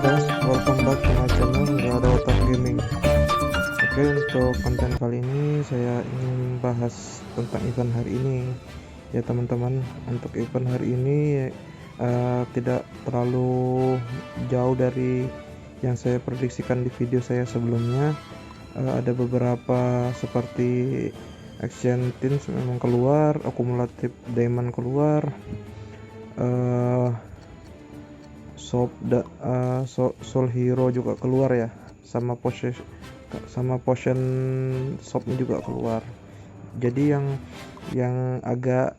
guys, welcome back to my channel Nggak Ada Otak Gaming. Oke, untuk konten kali ini saya ingin bahas tentang event hari ini. Ya teman-teman, untuk event hari ini tidak terlalu jauh dari yang saya prediksikan di video saya sebelumnya. Ada beberapa seperti Action Teams memang keluar, akumulatif Diamond keluar, Soul Hero juga keluar ya, sama Potion Shopnya juga keluar. Jadi yang agak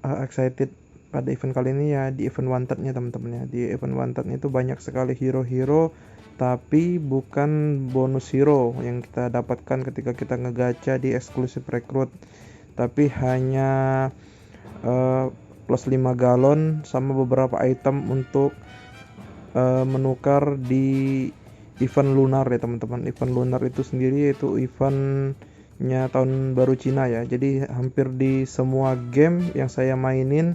excited pada event kali ini ya di event Wanted-nya teman-teman ya. Di event Wanted itu banyak sekali hero-hero, tapi bukan bonus hero yang kita dapatkan ketika kita ngegacha di eksklusif recruit, tapi hanya plus 5 galon sama beberapa item untuk menukar di event lunar ya teman-teman. Event lunar itu sendiri itu eventnya tahun baru Cina ya. Jadi hampir di semua game yang saya mainin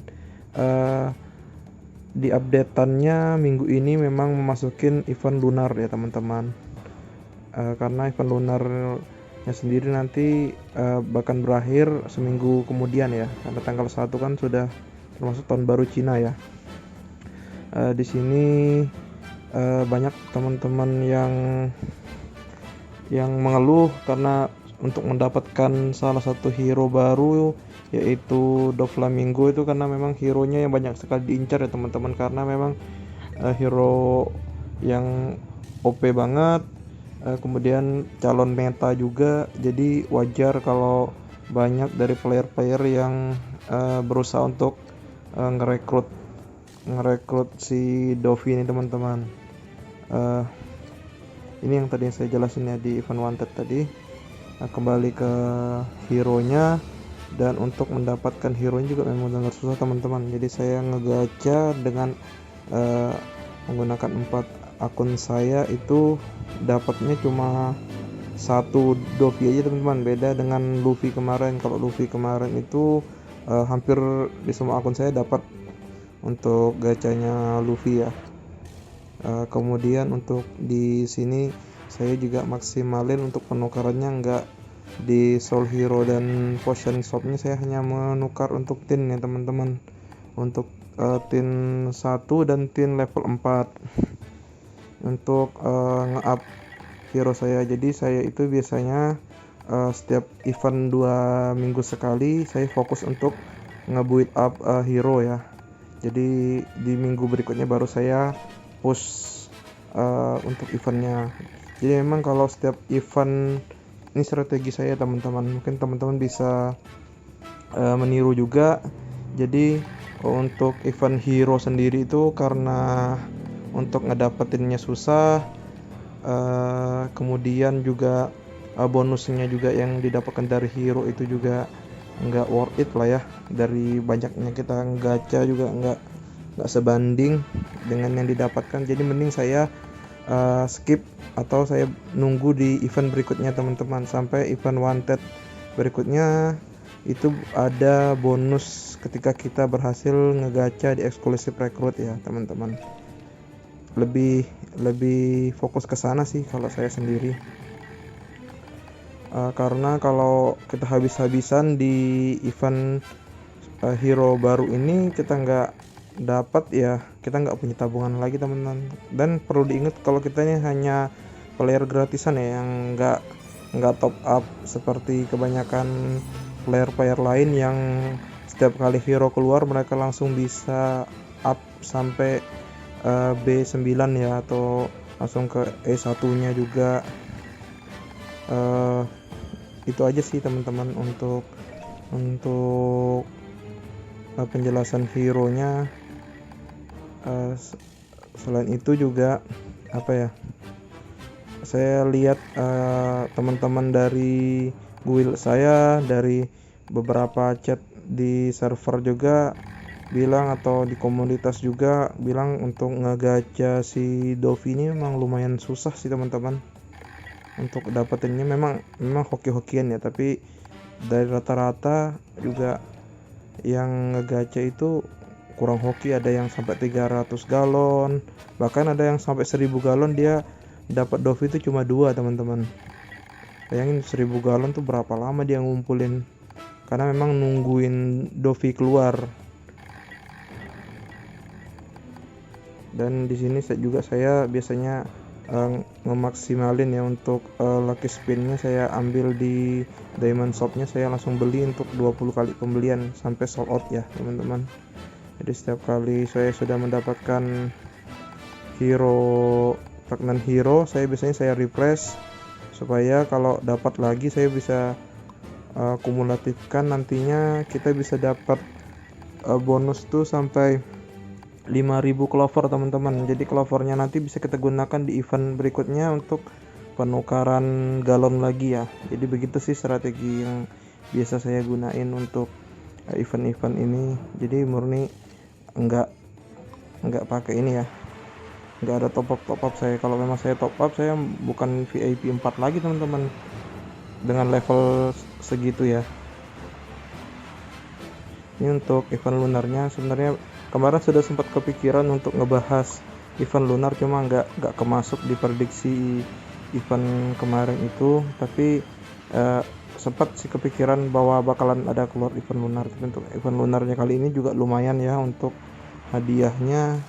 di updateannya minggu ini memang memasukin event lunar ya teman-teman. Karena event lunarnya sendiri nanti bahkan berakhir seminggu kemudian ya, karena tanggal 1 kan sudah termasuk tahun baru Cina ya. Di sini banyak teman-teman yang mengeluh karena untuk mendapatkan salah satu hero baru yaitu Doflamingo itu, karena memang hero-nya yang banyak sekali diincar ya teman-teman, karena memang hero yang OP banget, kemudian calon meta juga. Jadi wajar kalau banyak dari player-player yang berusaha untuk ngerekrut si Dovi ini teman-teman. Ini yang tadi saya jelasin ya di event Wanted tadi. Kembali ke hero-nya, dan untuk mendapatkan hero-nya juga memang sangat susah teman-teman. Jadi saya ngegacha dengan menggunakan 4 akun saya, itu dapatnya cuma satu Dovi aja teman-teman. Beda dengan Luffy kemarin. Kalau Luffy kemarin itu hampir di semua akun saya dapat untuk gacanya Luffy ya. Kemudian untuk di sini saya juga maksimalin untuk penukarannya, enggak di Soul Hero dan Potion Shopnya saya hanya menukar untuk tin ya teman-teman, untuk tin 1 dan tin level 4 untuk nge-up hero saya. Jadi saya itu biasanya setiap event 2 minggu sekali saya fokus untuk nge-build up hero ya. Jadi di minggu berikutnya baru saya push untuk eventnya. Jadi memang kalau setiap event ini strategi saya teman-teman, mungkin teman-teman bisa meniru juga. Jadi untuk event hero sendiri itu karena untuk ngedapetinnya susah, kemudian juga bonusnya juga yang didapatkan dari hero itu juga nggak worth it lah ya. Dari banyaknya kita gacha juga nggak sebanding dengan yang didapatkan. Jadi mending saya skip atau saya nunggu di event berikutnya teman-teman, sampai event Wanted berikutnya itu ada bonus ketika kita berhasil ngegacha di eksklusif recruit ya teman-teman. Lebih fokus ke sana sih kalau saya sendiri. Karena kalau kita habis-habisan di event hero baru ini, kita nggak dapat ya, kita nggak punya tabungan lagi teman-teman. Dan perlu diingat kalau kita ini hanya player gratisan ya, yang nggak top up seperti kebanyakan player lain yang setiap kali hero keluar mereka langsung bisa up sampai B9 ya, atau langsung ke E1 nya juga. Itu aja sih teman-teman untuk penjelasan hero nya. Selain itu juga saya lihat teman-teman dari guild saya, dari beberapa chat di server juga bilang, atau di komunitas juga bilang, untuk ngegacha si Dovi ini memang lumayan susah sih teman-teman. Untuk dapetinnya memang hoki-hokian ya, tapi dari rata-rata juga yang ngegacha itu kurang hoki, ada yang sampai 300 galon, bahkan ada yang sampai 1000 galon. Dia dapat Dovi itu cuma 2 teman-teman. Bayangin 1000 galon tuh berapa lama dia ngumpulin, karena memang nungguin Dovi keluar. Dan di sini saya biasanya ngemaksimalin ya untuk lucky spinnya. Saya ambil di diamond shopnya, saya langsung beli untuk 20 kali pembelian sampai sold out ya teman-teman. Jadi setiap kali saya sudah mendapatkan pregnant hero, saya biasanya refresh supaya kalau dapat lagi saya bisa kumulatifkan. Nantinya kita bisa dapat bonus tuh sampai 5000 clover teman-teman. Jadi clovernya nanti bisa kita gunakan di event berikutnya untuk penukaran galon lagi ya. Jadi begitu sih strategi yang biasa saya gunain untuk event-event ini. Jadi murni enggak pakai ini ya, enggak ada top up saya. Kalau memang saya top up, saya bukan VIP 4 lagi teman-teman dengan level segitu ya. Ini untuk event lunarnya. Sebenarnya kemarin sudah sempat kepikiran untuk ngebahas event lunar, cuma nggak kemasuk di prediksi event kemarin itu. Tapi sempat sih kepikiran bahwa bakalan ada keluar event lunar. Tapi untuk event lunarnya kali ini juga lumayan ya untuk hadiahnya.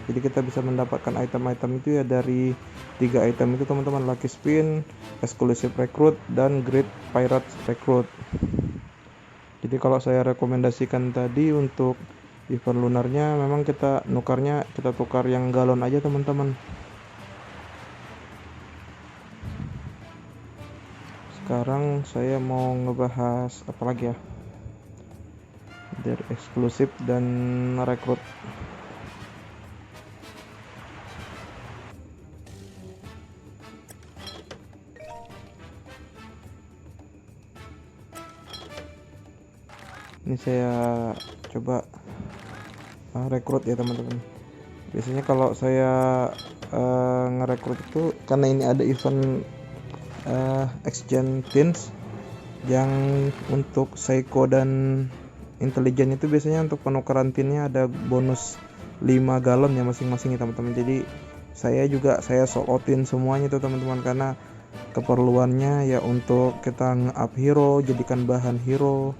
Jadi kita bisa mendapatkan item-item itu ya dari 3 item itu teman-teman: lucky spin, exclusive recruit, dan great pirates recruit. Jadi kalau saya rekomendasikan tadi untuk event lunarnya, memang kita tukar yang galon aja teman-teman. Sekarang saya mau ngebahas apa lagi ya, dari eksklusif dan rekrut. Ini saya coba rekrut ya teman-teman. Biasanya kalau saya ngerekrut itu, karena ini ada event exchange teams yang untuk psycho dan intelijen, itu biasanya untuk penukaran tinnya ada bonus 5 galon ya masing-masing ya teman-teman. Jadi saya sold outin semuanya itu teman-teman, karena keperluannya ya untuk kita nge-up hero, jadikan bahan hero.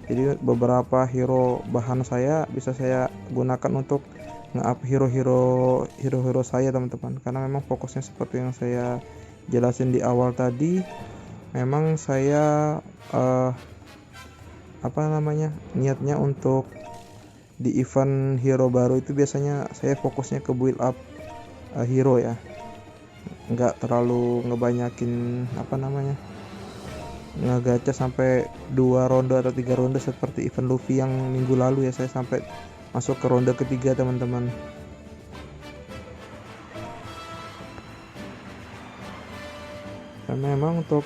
Jadi beberapa hero bahan saya bisa saya gunakan untuk nge-up hero saya teman-teman, karena memang fokusnya seperti yang saya jelasin di awal tadi. Memang saya niatnya untuk di event hero baru itu biasanya saya fokusnya ke build up hero ya, nggak terlalu ngebanyakin ngegacha sampai 2 ronde atau 3 ronde seperti event Luffy yang minggu lalu ya. Saya sampai masuk ke ronde ketiga teman-teman. Dan memang untuk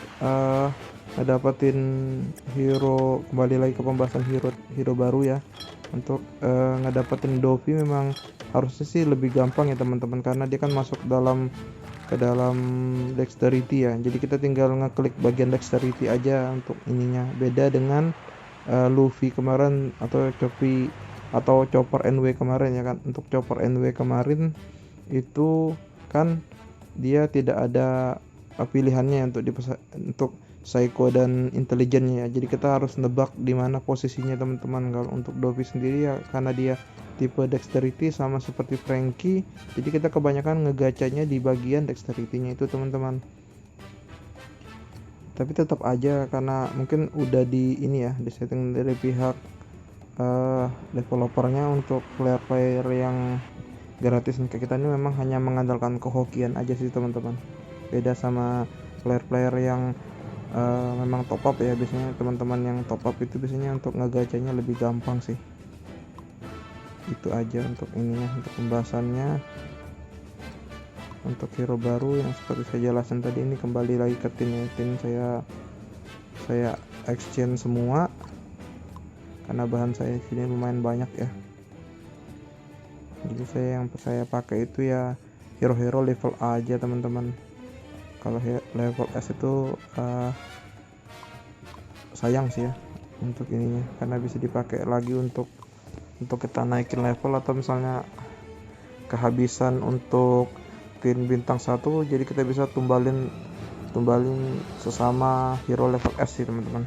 dapetin hero, kembali lagi ke pembahasan hero baru ya, untuk ngedapetin Dovi memang harusnya sih lebih gampang ya teman-teman, karena dia kan masuk ke dalam dexterity ya. Jadi kita tinggal ngeklik bagian dexterity aja untuk ininya. Beda dengan Luffy kemarin atau Chopper NW kemarin ya kan. Untuk Chopper NW kemarin itu kan dia tidak ada pilihannya untuk psycho dan intelijennya ya. Jadi kita harus nebak di mana posisinya teman-teman. Kalau untuk Dovi sendiri ya, karena dia tipe dexterity sama seperti Franky, jadi kita kebanyakan ngegacanya di bagian dexterity-nya itu teman-teman. Tapi tetap aja, karena mungkin udah di setting dari pihak developernya, untuk player yang gratis ke kita ini memang hanya mengandalkan kehokian aja sih teman-teman. Beda sama player yang memang top up ya. Biasanya teman-teman yang top up itu biasanya untuk ngegacanya lebih gampang sih. Itu aja untuk ininya, untuk pembahasannya. Untuk hero baru yang seperti saya jelasin tadi, ini kembali lagi ke tim saya exchange semua, karena bahan saya sini lumayan banyak ya. Jadi yang saya pakai itu ya hero level A aja teman-teman. Kalau level S itu sayang sih ya untuk ininya, karena bisa dipakai lagi untuk untuk kita naikin level, atau misalnya kehabisan untuk pin bintang 1, jadi kita bisa tumbalin sesama hero level S sih teman-teman.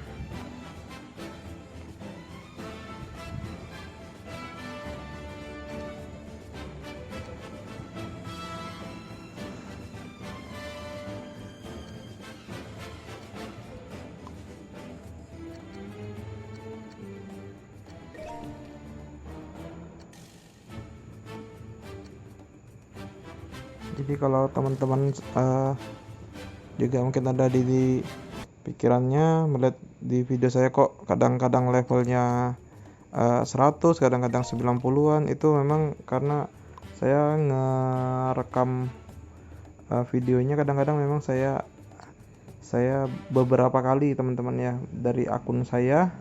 Jadi kalau teman-teman juga mungkin ada di pikirannya melihat di video saya kok kadang-kadang levelnya 100, kadang-kadang 90-an, itu memang karena saya ngerekam videonya kadang-kadang memang saya beberapa kali teman-teman ya, dari akun saya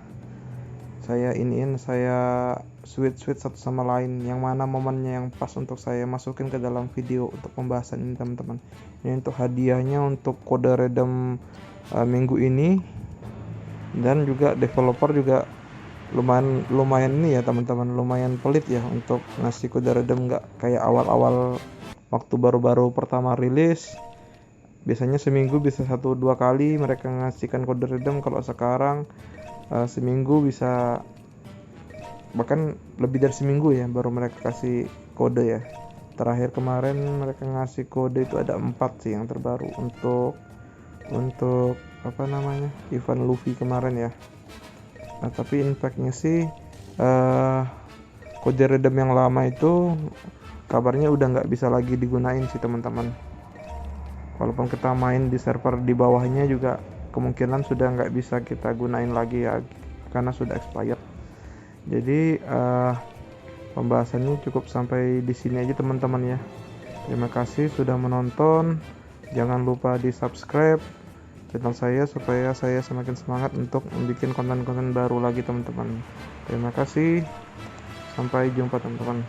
switch satu sama lain, yang mana momennya yang pas untuk saya masukin ke dalam video untuk pembahasan ini teman-teman. Ini untuk hadiahnya untuk kode redeem minggu ini, dan juga developer juga lumayan ini ya teman-teman, lumayan pelit ya untuk ngasih kode redeem, nggak kayak awal-awal waktu baru-baru pertama rilis. Biasanya seminggu bisa 1-2 kali mereka ngasihkan kode redeem. Kalau sekarang seminggu bisa, bahkan lebih dari seminggu ya baru mereka kasih kode ya. Terakhir kemarin mereka ngasih kode itu ada 4 sih yang terbaru untuk event Luffy kemarin ya. Nah, tapi impactnya sih kode redeem yang lama itu kabarnya udah nggak bisa lagi digunain sih teman-teman. Walaupun kita main di server di bawahnya juga kemungkinan sudah nggak bisa kita gunain lagi ya, karena sudah expired. Jadi pembahasannya cukup sampai di sini aja teman-teman ya. Terima kasih sudah menonton. Jangan lupa di subscribe channel saya supaya saya semakin semangat untuk membuat konten-konten baru lagi teman-teman. Terima kasih, sampai jumpa teman-teman.